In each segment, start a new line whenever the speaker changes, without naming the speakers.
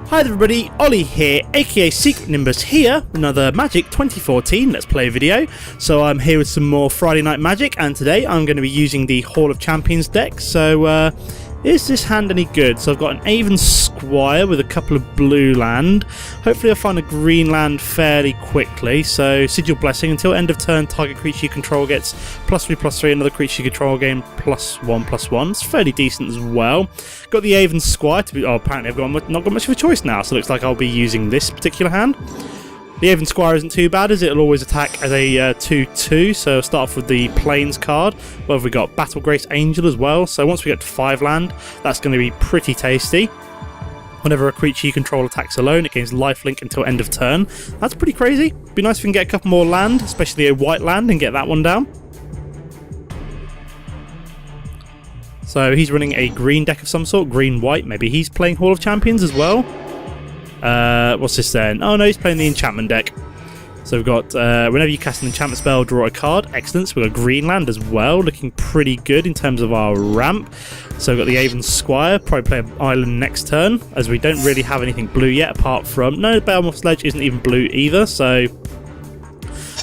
Hi everybody, Ollie here, aka Secret Nimbus here, another Magic 2014 Let's Play video. So I'm here with some more Friday Night Magic, and today I'm going to be using the Hall of Champions deck. So is this hand any good? So I've got an Avon Squire with a couple of blue land. Hopefully I'll find a green land fairly quickly. So Sigil Blessing, until end of turn target creature you control gets +3/+3, another creature you control gain +1/+1. It's fairly decent as well. Got the Avon Squire to be, apparently I've not got much of a choice now, so it looks like I'll be using this particular hand. The Avon Squire isn't too bad, as it'll always attack as a 2/2, so I'll start off with the Plains card. Well, we've got Battle Grace Angel as well, so once we get to 5 land, that's going to be pretty tasty. Whenever a creature you control attacks alone, it gains lifelink until end of turn. That's pretty crazy. Be nice if we can get a couple more land, especially a white land, and get that one down. So he's running a green deck of some sort, green-white. Maybe he's playing Hall of Champions as well. What's this then? Oh no, he's playing the enchantment deck. So we've got, whenever you cast an enchantment spell, draw a card. Excellent. So we've got green land as well, looking pretty good in terms of our ramp. So we've got the Avon Squire, probably play an island next turn, as we don't really have anything blue yet, apart from... No, the Behemoth Sledge isn't even blue either, so...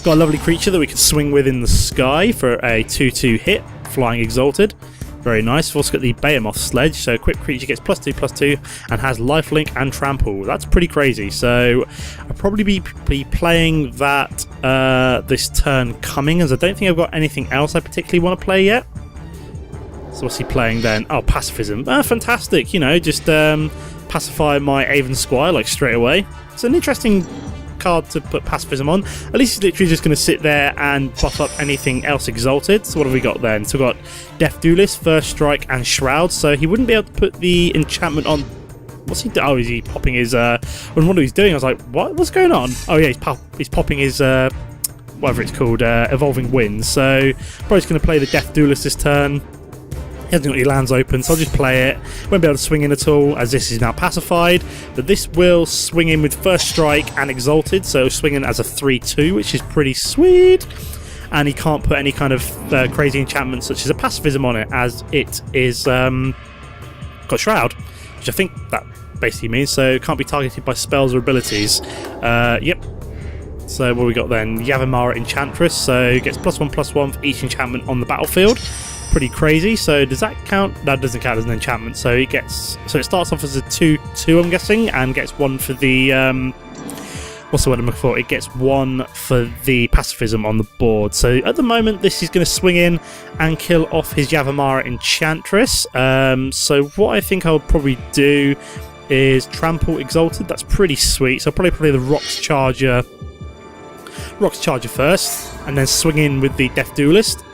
Got a lovely creature that we can swing with in the sky for a 2/2 hit, Flying Exalted. Very nice. We've also got the Behemoth Sledge, so equipped creature gets +2/+2 and has lifelink and trample. That's pretty crazy. So I'll probably be playing that this turn coming, as I don't think I've got anything else I particularly want to play yet. So what's he playing then? Oh, Pacifism. Fantastic. You know, just pacify my Avon Squire like straight away. It's an interesting card to put Pacifism on. At least he's literally just going to sit there and buff up anything else exalted. So what have we got then? So we've got Death Duelist, First Strike and Shroud. So he wouldn't be able to put the enchantment on. What's he doing? Oh, is he popping his I wonder what he's doing. I was like, what's going on? Oh yeah, he's popping his whatever it's called, Evolving Winds. So probably just going to play the Death Duelist this turn. He hasn't got any lands open, so I'll just play it. Won't be able to swing in at all, as this is now pacified. But this will swing in with First Strike and Exalted, so swing in as a 3/2, which is pretty sweet. And he can't put any kind of crazy enchantment, such as a Pacifism on it, as it is got Shroud, which I think that basically means, so can't be targeted by spells or abilities. Yep. So what have we got then? Yavimara Enchantress, so gets +1/+1 for each enchantment on the battlefield. Pretty crazy. So does that count? That doesn't count as an enchantment. So it gets, so it starts off as a 2/2, I'm guessing, and gets one for the what's the word I'm looking for? It gets one for the Pacifism on the board. So at the moment, this is going to swing in and kill off his Yavimara Enchantress. So what I think I'll probably do is Trample Exalted. That's pretty sweet. So I'll probably play the Rocks Charger first, and then swing in with the Death Duelist.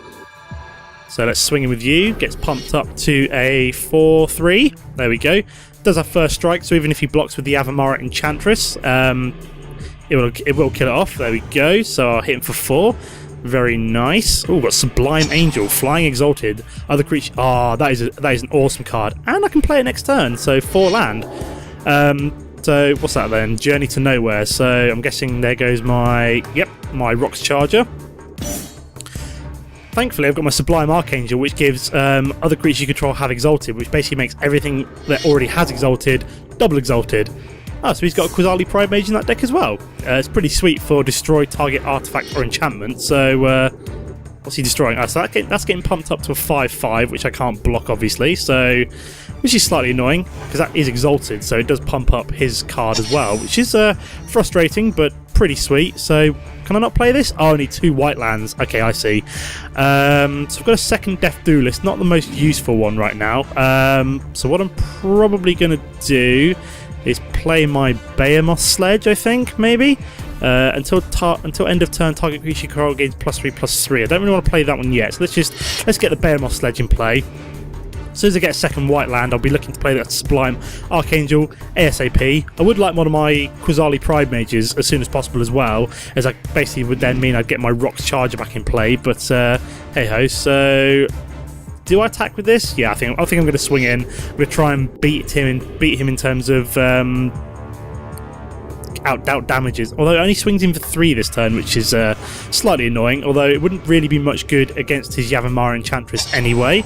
So let's swing in with you. Gets pumped up to a 4/3. There we go. Does have First Strike, so even if he blocks with the Yavimara Enchantress, it will kill it off. There we go. So I'll hit him for 4. Very nice. Oh, got Sublime Angel, Flying Exalted. Other creature. Ah, that is an awesome card, and I can play it next turn. So 4 land. So what's that then? Journey to Nowhere. So I'm guessing there goes my Rocks Charger. Thankfully, I've got my Sublime Archangel, which gives other creatures you control have Exalted, which basically makes everything that already has Exalted double Exalted. Oh, so he's got a Quasali Pride Mage in that deck as well. It's pretty sweet for destroy target artifact or enchantment. So what's he destroying? Oh, so that's getting pumped up to a 5/5, which I can't block, obviously. So, which is slightly annoying because that is Exalted, so it does pump up his card as well, which is frustrating but pretty sweet. So can I not play this? Oh, I need 2 white lands. Okay, I see. So I've got a second Death Duelist, not the most useful one right now. So what I'm probably going to do is play my Behemoth Sledge, I think, maybe. Until end of turn, target creature control gains +3/+3. I don't really want to play that one yet, so let's get the Behemoth Sledge in play. As soon as I get a second white land, I'll be looking to play that Sublime Archangel ASAP. I would like one of my Quasali Pride Mages as soon as possible as well, as I basically would then mean I'd get my Rocks Charger back in play. But hey ho. So do I attack with this? Yeah, I think I'm going to swing in. I'm going to try and beat him in terms of out damages. Although it only swings in for 3 this turn, which is slightly annoying. Although it wouldn't really be much good against his Yavimara Enchantress anyway.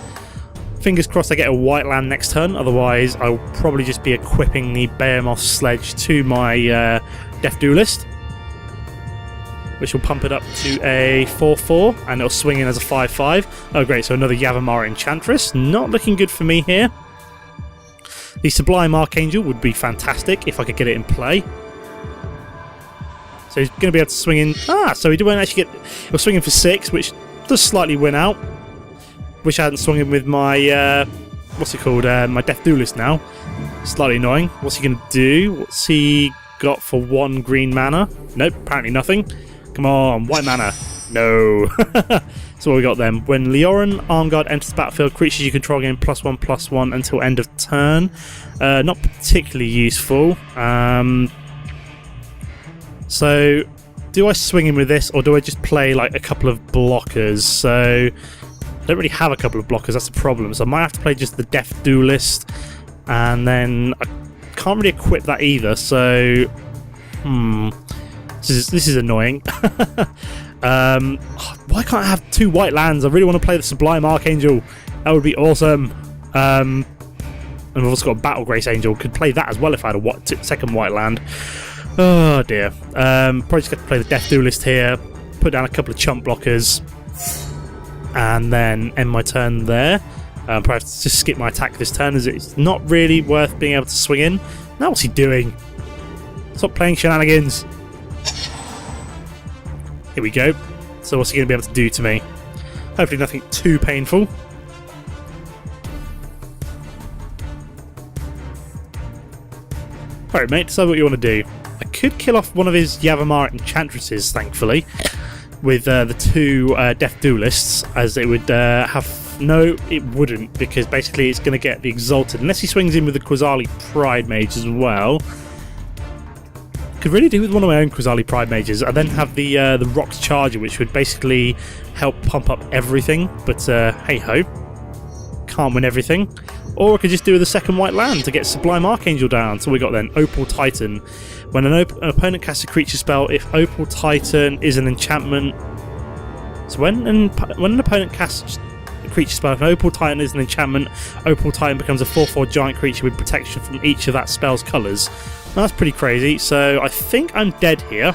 Fingers crossed I get a white land next turn, otherwise I'll probably just be equipping the Behemoth Sledge to my Death Duelist, which will pump it up to a 4-4, and it'll swing in as a 5-5. Oh great, so another Yavimaya Enchantress. Not looking good for me here. The Sublime Archangel would be fantastic if I could get it in play. So he's going to be able to swing in... so he won't actually get... He'll swing in for 6, which does slightly win out. Wish I hadn't swung in with my... what's it called? My Death Duelist now. Slightly annoying. What's he going to do? What's he got for 1 green mana? Nope, apparently nothing. Come on, white mana. No. So what we got then? When Leoran Armguard enters the battlefield, creatures you control gain +1/+1 until end of turn. Not particularly useful. So, do I swing in with this, or do I just play like a couple of blockers? So, I don't really have a couple of blockers, that's the problem. So I might have to play just the Death Duelist, and then I can't really equip that either, so... This is annoying. Why can't I have 2 white lands? I really want to play the Sublime Archangel. That would be awesome. And we've also got a Battle Grace Angel. Could play that as well if I had a second white land. Oh dear. Probably just got to play the Death Duelist here. Put down a couple of chump blockers. And then end my turn there. Perhaps just skip my attack this turn, as it's not really worth being able to swing in. Now what's he doing? Stop playing shenanigans. Here we go. So what's he going to be able to do to me? Hopefully nothing too painful. Alright mate, decide what you want to do. I could kill off one of his Yavimaya Enchantresses, thankfully, with the 2 Death Duelists, as it would have... No, it wouldn't, because basically it's going to get the Exalted, unless he swings in with the Quasali Pride Mage as well. Could really do with one of my own Quasali Pride Mages. I then have the Rocks Charger, which would basically help pump up everything, but hey-ho. Can't win everything. Or I could just do the second white land to get Sublime Archangel down. So we got then Opal Titan. When an opponent casts a creature spell, if Opal Titan is an enchantment... So when an opponent casts a creature spell, if an Opal Titan is an enchantment, Opal Titan becomes a 4/4 giant creature with protection from each of that spell's colours. Now, that's pretty crazy. So I think I'm dead here.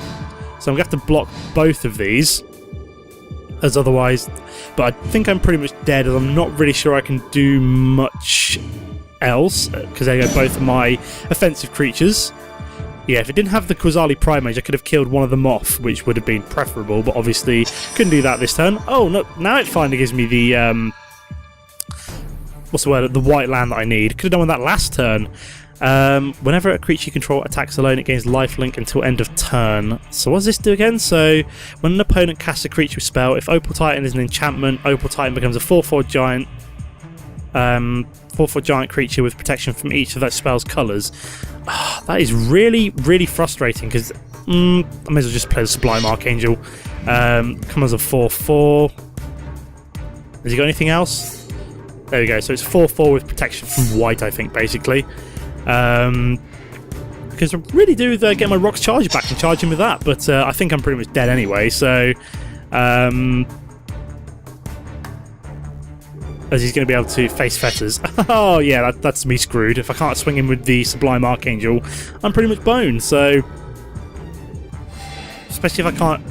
So I'm going to have to block both of these. As otherwise... But I think I'm pretty much dead, and I'm not really sure I can do much else, because they go both of my offensive creatures. Yeah, if it didn't have the Quasali Prime Mage, I could have killed one of them off, which would have been preferable, but obviously couldn't do that this turn. Oh, no, now it finally gives me the... what's the word? The white land that I need. Could have done with that last turn. Whenever a creature you control attacks alone, it gains lifelink until end of turn. So what does this do again? So when an opponent casts a creature spell, if Opal Titan is an enchantment, Opal Titan becomes a 4/4 giant 4/4 giant creature with protection from each of those spell's colours. That is really, really frustrating, because I may as well just play the Sublime Archangel. Come as a 4/4. Has he got anything else? There we go. So it's 4/4 with protection from white, I think, basically. Because I really do get my Rocks Charger back and charge him with that, but I think I'm pretty much dead anyway, so as he's going to be able to face fetters. Oh yeah, that's me screwed. If I can't swing him with the Sublime Archangel, I'm pretty much boned, so especially if I can't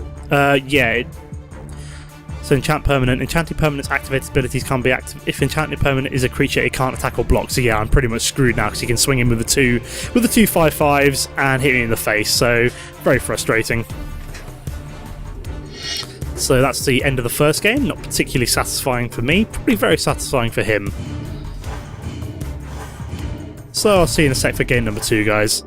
so enchant permanent. Enchanted permanent's activated abilities can't be active. If enchanted permanent is a creature, it can't attack or block. So yeah, I'm pretty much screwed now, because he can swing in with the two 5/5s and hit me in the face. So very frustrating. So that's the end of the first game. Not particularly satisfying for me. Probably very satisfying for him. So I'll see you in a sec for game number 2, guys.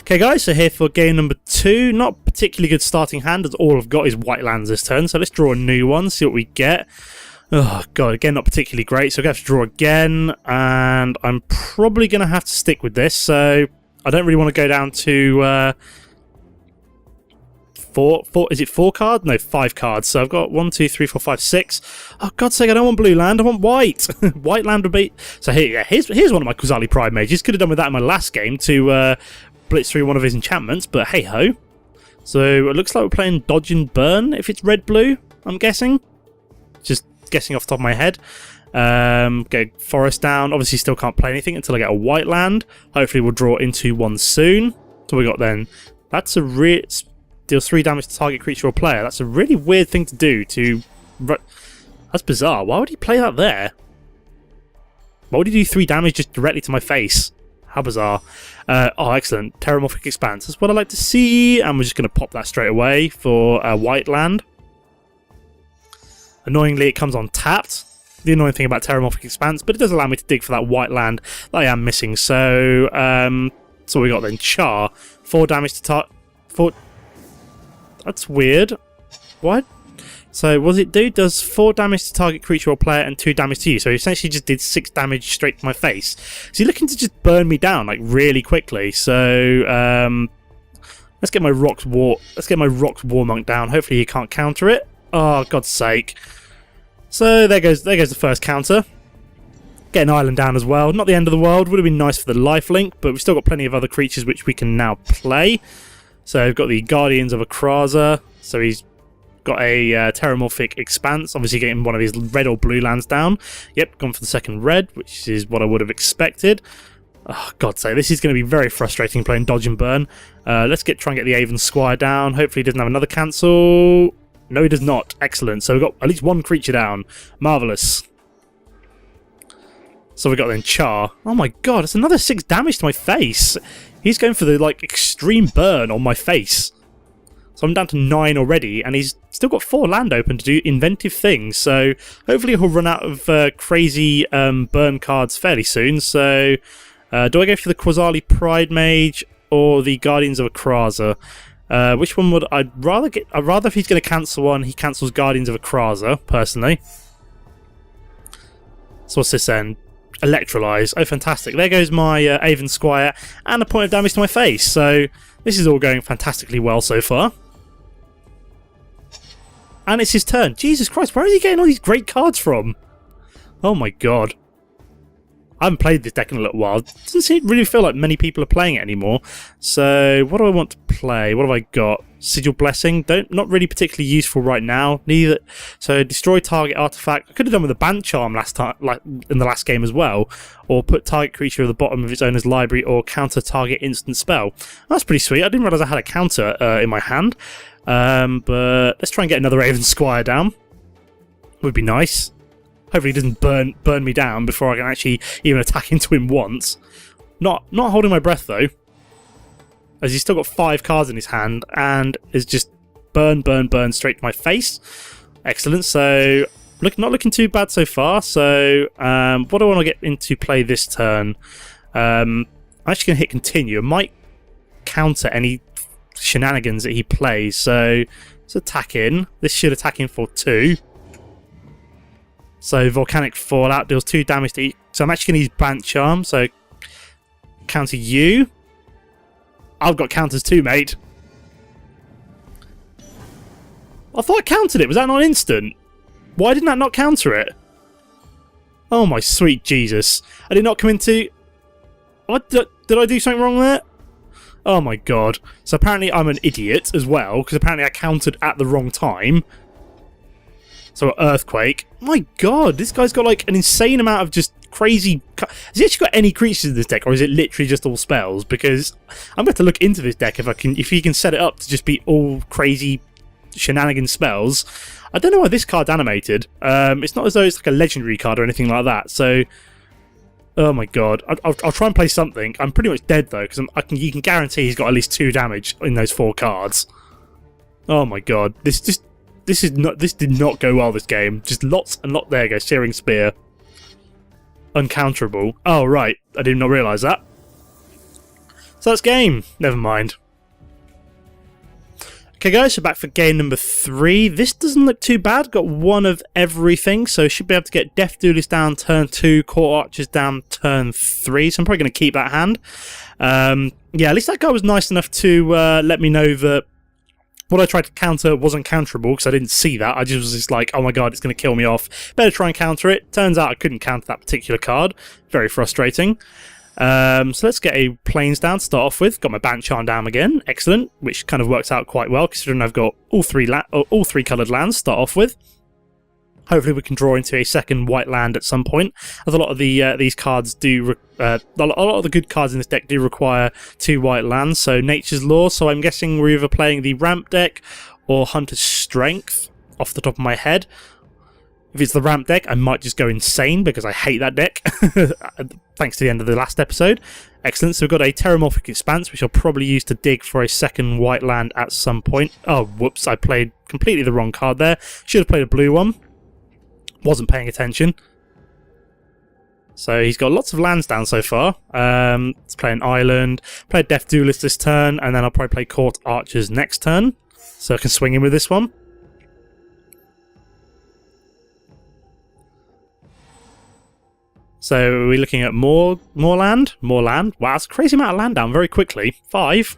Okay guys, so here for game number 2, not particularly good starting hand, as all I've got is white lands this turn, so let's draw a new one, see what we get. Oh god, again not particularly great, so I'm going to have to draw again, and I'm probably going to have to stick with this, so I don't really want to go down to is it 4 cards? No, 5 cards, so I've got 1, 2, 3, 4, 5, 6. Oh god's sake, I don't want blue land, I want white. White land would be... So here's one of my Quasali Pride Mages. Could have done with that in my last game to blitz through one of his enchantments, but hey ho. So it looks like we're playing Dodge and Burn if it's red blue, I'm guessing. Just guessing off the top of my head. Get forest down. Obviously still can't play anything until I get a white land. Hopefully we'll draw into one soon. So we got then. That's a deals 3 damage to target creature or player. That's a really weird thing to do to... That's bizarre. Why would he play that there? Why would he do 3 damage just directly to my face? How bizarre. Oh, excellent. Terramorphic Expanse. That's what I like to see. And we're just going to pop that straight away for a white land. Annoyingly, it comes on tapped. The annoying thing about Terramorphic Expanse, but it does allow me to dig for that white land that I am missing. So, so we got then Char. 4 damage to target... 4... That's weird. What? So, what does it do? Does 4 damage to target creature or player and 2 damage to you. So, he essentially just did 6 damage straight to my face. So, he's looking to just burn me down, like, really quickly. So, let's get my Rocks Warmonk down. Hopefully, he can't counter it. Oh, God's sake. So, there goes the first counter. Get an island down as well. Not the end of the world. Would have been nice for the lifelink, but we've still got plenty of other creatures which we can now play. So, we've got the Guardians of Akraza. So, he's got a Terramorphic Expanse, obviously getting one of his red or blue lands down. Yep, gone for the second red, which is what I would have expected. Oh, God's sake, this is going to be very frustrating playing Dodge and Burn. Let's try and get the Avon Squire down. Hopefully he doesn't have another cancel. No, he does not. Excellent. So we've got at least 1 creature down. Marvellous. So we've got then Char. Oh my god, that's another 6 damage to my face. He's going for the, like, extreme burn on my face. So I'm down to 9 already, and he's still got 4 land open to do inventive things. So hopefully he'll run out of crazy burn cards fairly soon. So do I go for the Quasali Pride Mage or the Guardians of Akraza? Which one would I'd rather get? I'd rather if he's going to cancel one, he cancels Guardians of Akraza, personally. So what's this then? Electrolyze. Oh, fantastic. There goes my Avon Squire and a point of damage to my face. So this is all going fantastically well so far. And it's his turn. Jesus Christ, where is he getting all these great cards from? Oh my god. I haven't played this deck in a little while. It doesn't really feel like many people are playing it anymore. So, what do I want to play? What have I got? Sigil Blessing. Not really particularly useful right now. Neither. So, destroy target artifact. I could have done with a Band Charm last time, like in the last game as well. Or put target creature at the bottom of its owner's library, or counter target instant spell. That's pretty sweet. I didn't realise I had a counter in my hand. But let's try and get another Raven Squire down. Would be nice. Hopefully he doesn't burn me down before I can actually even attack into him once. Not holding my breath though, as he's still got 5 cards in his hand and is just burn straight to my face. Excellent. So not looking too bad so far. So what do I want to get into play this turn? I'm actually going to hit continue. I might counter any shenanigans that he plays. So let's attack in. This should attack in for 2. So Volcanic Fallout deals 2 damage to each. So I'm actually going to use Bant Charm. So counter you. I've got counters too, mate. I thought I countered it. Was that not instant? Why didn't that not counter it? Oh my sweet Jesus. I did not come into... What? Did I do something wrong there? Oh my god. So apparently I'm an idiot as well, because apparently I countered at the wrong time. So Earthquake. My god, this guy's got like an insane amount of just crazy... Has he actually got any creatures in this deck, or is it literally just all spells? Because I'm going to look into this deck if he can set it up to just be all crazy shenanigan spells. I don't know why this card's animated. It's not as though it's like a legendary card or anything like that. So, oh my god, I'll try and play something. I'm pretty much dead though, because you can guarantee he's got at least 2 damage in those 4 cards. Oh my god, this did not go well, this game. Just lots and lots. There you go, Searing Spear. Uncounterable. Oh, right. I did not realise that. So that's game. Never mind. Okay, guys, so back for game number 3. This doesn't look too bad. Got 1 of everything, so should be able to get Death Duelist down turn 2, Court Archers down turn 3, so I'm probably going to keep that hand. Yeah, at least that guy was nice enough to let me know that what I tried to counter wasn't counterable, because I didn't see that. I just was just like, oh my god, it's going to kill me off. Better try and counter it. Turns out I couldn't counter that particular card. Very frustrating. So let's get a Plains down to start off with. Got my Bant Charm down again. Excellent. Which kind of works out quite well, considering I've got all three coloured lands to start off with. Hopefully we can draw into a second white land at some point, as a lot of these cards do. A lot of the good cards in this deck do require 2 white lands. So Nature's Law. So I'm guessing we're either playing the Ramp deck or Hunter's Strength off the top of my head. If it's the Ramp deck, I might just go insane because I hate that deck. Thanks to the end of the last episode. Excellent. So we've got a Terramorphic Expanse, which I'll probably use to dig for a second white land at some point. Oh, whoops! I played completely the wrong card there. Should have played a blue one. Wasn't paying attention. So he's got lots of lands down so far. Let's play an Island, play a Death Duelist this turn, and then I'll probably play Court Archers next turn. So I can swing in with this one. So we're looking at more land? More land. Wow, that's a crazy amount of land down very quickly. 5.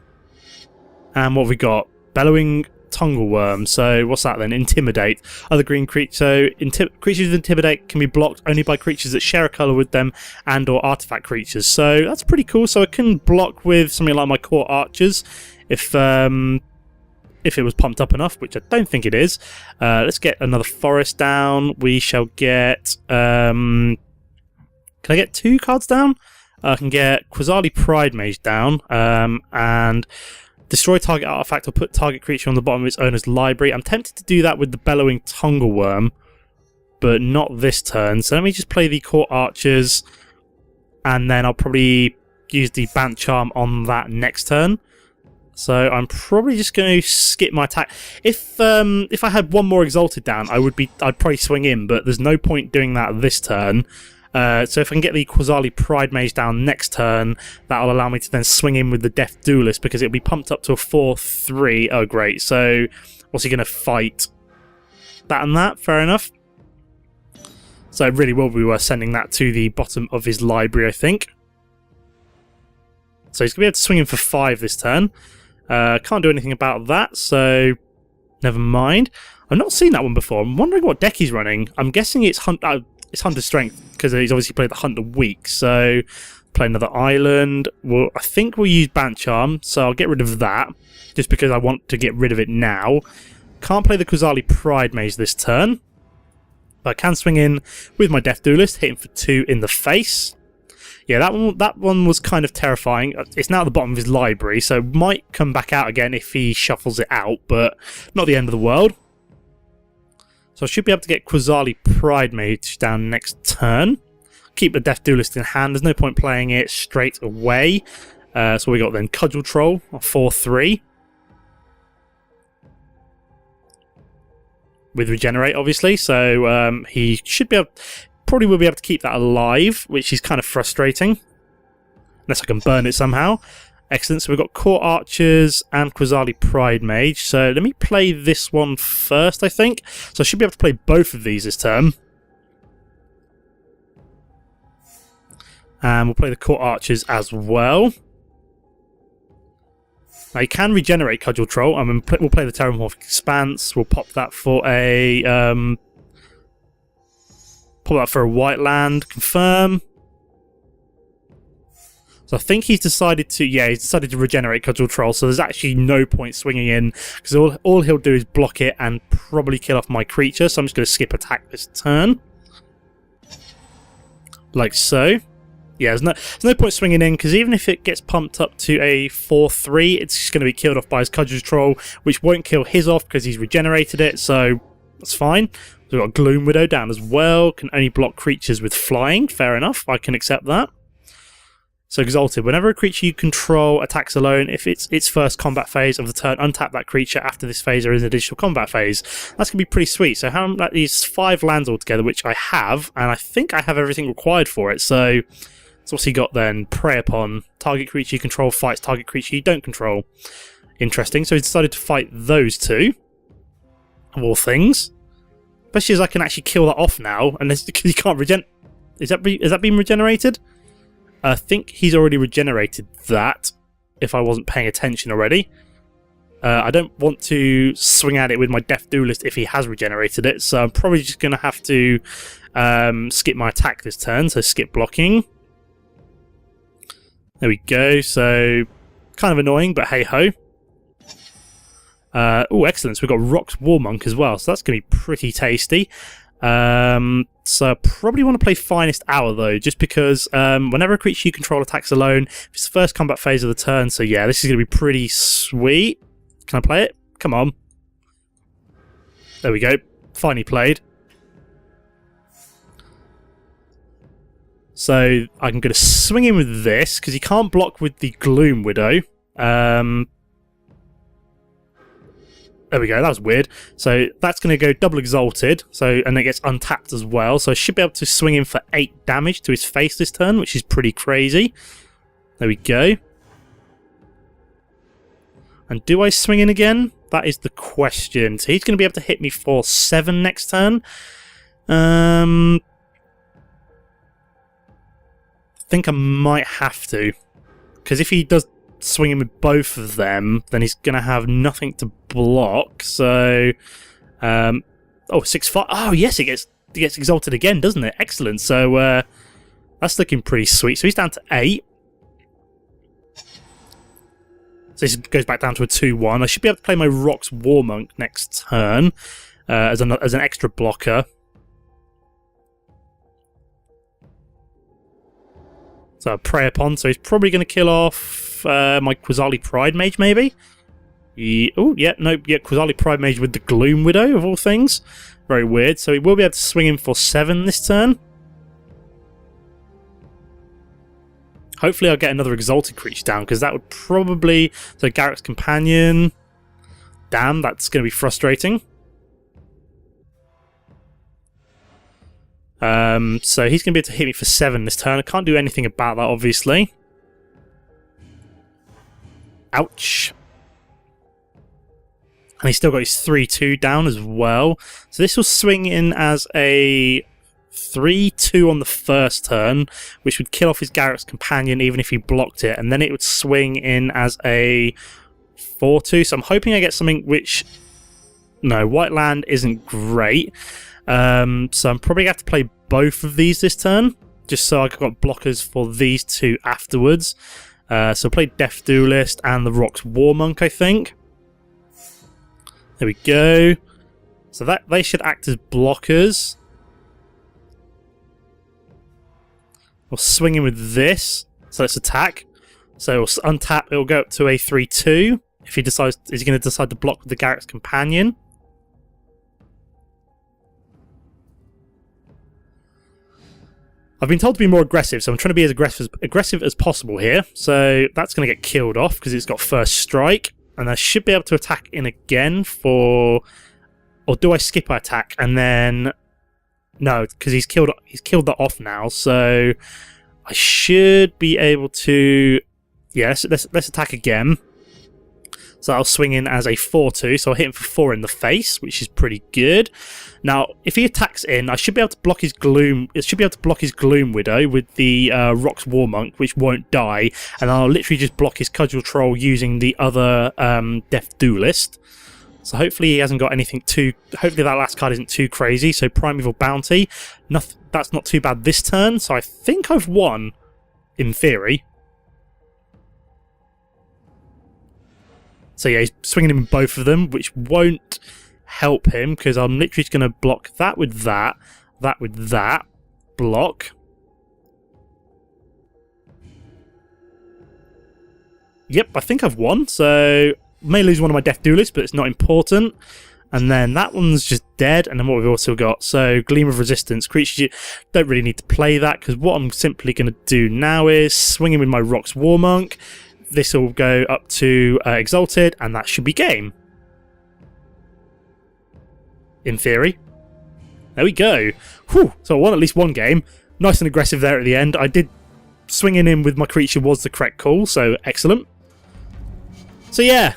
And what have we got? Bellowing Tungleworm. So what's that then? Intimidate. Other green creatures. So creatures with Intimidate can be blocked only by creatures that share a colour with them and or artifact creatures. So that's pretty cool. So I can block with something like my Court Archers if it was pumped up enough, which I don't think it is. Let's get another forest down. We shall get... can I get 2 cards down? I can get Quasali Pride Mage down and... destroy target artifact or put target creature on the bottom of its owner's library. I'm tempted to do that with the Bellowing Tungleworm, but not this turn. So let me just play the Court Archers, and then I'll probably use the Bant Charm on that next turn. So I'm probably just going to skip my attack. If I had one more Exalted down, I'd probably swing in, but there's no point doing that this turn. So if I can get the Quasali Pride Mage down next turn, that'll allow me to then swing in with the Death Duelist because it'll be pumped up to a 4/3. Oh, great. So what's he going to fight? That and that? Fair enough. So it really will be worth sending that to the bottom of his library, I think. So he's going to be able to swing in for 5 this turn. Can't do anything about that, so never mind. I've not seen that one before. I'm wondering what deck he's running. I'm guessing it's Hunter's Strength, because he's obviously played the Hunter weak. So, play another Island. Well, I think we'll use Bant Charm, so I'll get rid of that, just because I want to get rid of it now. Can't play the Quasali Pride Mage this turn, but I can swing in with my Death Duelist, hitting for 2 in the face. Yeah, that one was kind of terrifying. It's now at the bottom of his library, so might come back out again if he shuffles it out, but not the end of the world. So I should be able to get Quasali Pride Mage down next turn. Keep the Death Duelist in hand. There's no point playing it straight away. So we got then Cudgel Troll, a 4/3. With Regenerate, obviously. So he should be able... probably will be able to keep that alive, which is kind of frustrating. Unless I can burn it somehow. Excellent, so we've got Court Archers and Quasali Pride Mage. So let me play this one first, I think. So I should be able to play both of these this turn. And we'll play the Court Archers as well. Now you can regenerate Cudgel Troll. I mean, we'll play the Terramorphic Expanse. We'll pop that for a... pop that for a white land. Confirm. So I think he's decided to, he's decided to regenerate Cudgel Troll, so there's actually no point swinging in, because all he'll do is block it and probably kill off my creature, so I'm just going to skip attack this turn. Like so. Yeah, there's no point swinging in, because even if it gets pumped up to a 4/3, it's just going to be killed off by his Cudgel Troll, which won't kill his off because he's regenerated it, so that's fine. So we've got Gloom Widow down as well, can only block creatures with flying, fair enough, I can accept that. So Exalted, whenever a creature you control attacks alone, if it's its first combat phase of the turn, untap that creature. After this phase, there is an additional combat phase. That's going to be pretty sweet. So that is 5 lands altogether, which I have, and I think I have everything required for it. So what's he got then? Prey Upon. Target creature you control fights target creature you don't control. Interesting. So he decided to fight those 2, of all things. Especially as I can actually kill that off now, and because you can't regen... Is that been regenerated? I think he's already regenerated that, if I wasn't paying attention already. I don't want to swing at it with my Death Duelist if he has regenerated it, so I'm probably just going to have to skip my attack this turn, so skip blocking. There we go, so kind of annoying, but hey-ho. Oh, excellent, so we've got Rock's War Monk as well, so that's going to be pretty tasty. So I probably want to play Finest Hour, though, just because whenever a creature you control attacks alone, it's the first combat phase of the turn, so yeah, this is going to be pretty sweet. Can I play it? Come on. There we go. Finally played. So I'm going to swing in with this, because he can't block with the Gloom Widow. There we go, that was weird. So that's going to go double exalted, and it gets untapped as well. So I should be able to swing in for 8 damage to his face this turn, which is pretty crazy. There we go. And do I swing in again? That is the question. So he's going to be able to hit me for 7 next turn. I think I might have to. Because if he does swing in with both of them, then he's going to have nothing to block. So, 6-5. Oh, yes, it gets exalted again, doesn't it? Excellent. So, that's looking pretty sweet. So he's down to 8. So this goes back down to a 2-1. I should be able to play my Rock's Warmonk next turn as an extra blocker. So I Prey Upon. So he's probably going to kill off my Quasali Pride Mage, maybe? Quasali Pride Mage with the Gloom Widow, of all things. Very weird. So he will be able to swing in for 7 this turn. Hopefully I'll get another Exalted creature down, because that would probably... So Garrett's Companion... Damn, that's going to be frustrating. So he's going to be able to hit me for 7 this turn. I can't do anything about that, obviously. Ouch. And he's still got his 3-2 down as well. So this will swing in as a 3-2 on the first turn, which would kill off his Garrett's Companion even if he blocked it. And then it would swing in as a 4-2. So I'm hoping I get something which... No, White Land isn't great. So I'm probably going to have to play both of these this turn, just so I've got blockers for these 2 afterwards. So I'll play Death Duelist and the Rock's Warmonk, I think. There we go. So that they should act as blockers. We'll swing in with this. So let's attack. So we'll untap, it'll go up to a 3-2. If he decides, is he going to decide to block with the Garrett's Companion? I've been told to be more aggressive, so I'm trying to be as aggressive as possible here. So that's going to get killed off because it's got first strike. And I should be able to attack in again for... Or do I skip my attack and then... No, because he's killed that off now. So I should be able to... Yeah, let's attack again. So I'll swing in as a 4-2, so I'll hit him for 4 in the face, which is pretty good. Now, if he attacks in, I should be able to block his Gloom. It should be able to block his Gloom Widow with the Rock's Warmonk, which won't die, and I'll literally just block his Cudgel Troll using the other Death Duelist. So hopefully he hasn't got anything too... Hopefully that last card isn't too crazy. So Primeval Bounty, that's not too bad this turn. So I think I've won, in theory. So yeah, he's swinging him both of them, which won't help him, because I'm literally just going to block that with that with that, block. Yep, I think I've won, so may lose one of my Death Duelists, but it's not important. And then that one's just dead, and then what we've also got, so Gleam of Resistance. Creatures, you don't really need to play that, because what I'm simply going to do now is swing in with my Rock's Warmonk. This will go up to Exalted, and that should be game. In theory. There we go. Whew. So I won at least one game. Nice and aggressive there at the end. I did... Swinging in with my creature was the correct call, so excellent. So yeah,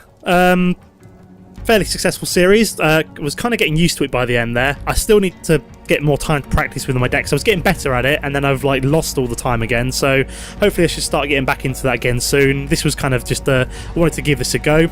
fairly successful series. Was kind of getting used to it by the end there. I still need to get more time to practice with my decks. I was getting better at it, and then I've like lost all the time again. So hopefully I should start getting back into that again soon. This was kind of just I wanted to give this a go.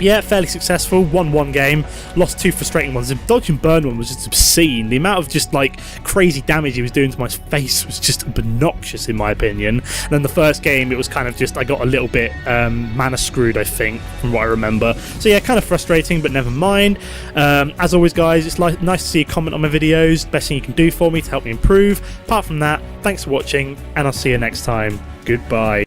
Yeah, fairly successful. Won one game, lost 2 frustrating ones. The dodge and burn one was just obscene. The amount of just like crazy damage he was doing to my face was just obnoxious in my opinion. And then the first game, it was kind of just, I got a little bit mana screwed, I think, from what I remember. So yeah, kind of frustrating, but never mind. As always, guys, it's nice to see a comment on my videos. Best thing you can do for me to help me improve. Apart from that, thanks for watching, and I'll see you next time. Goodbye.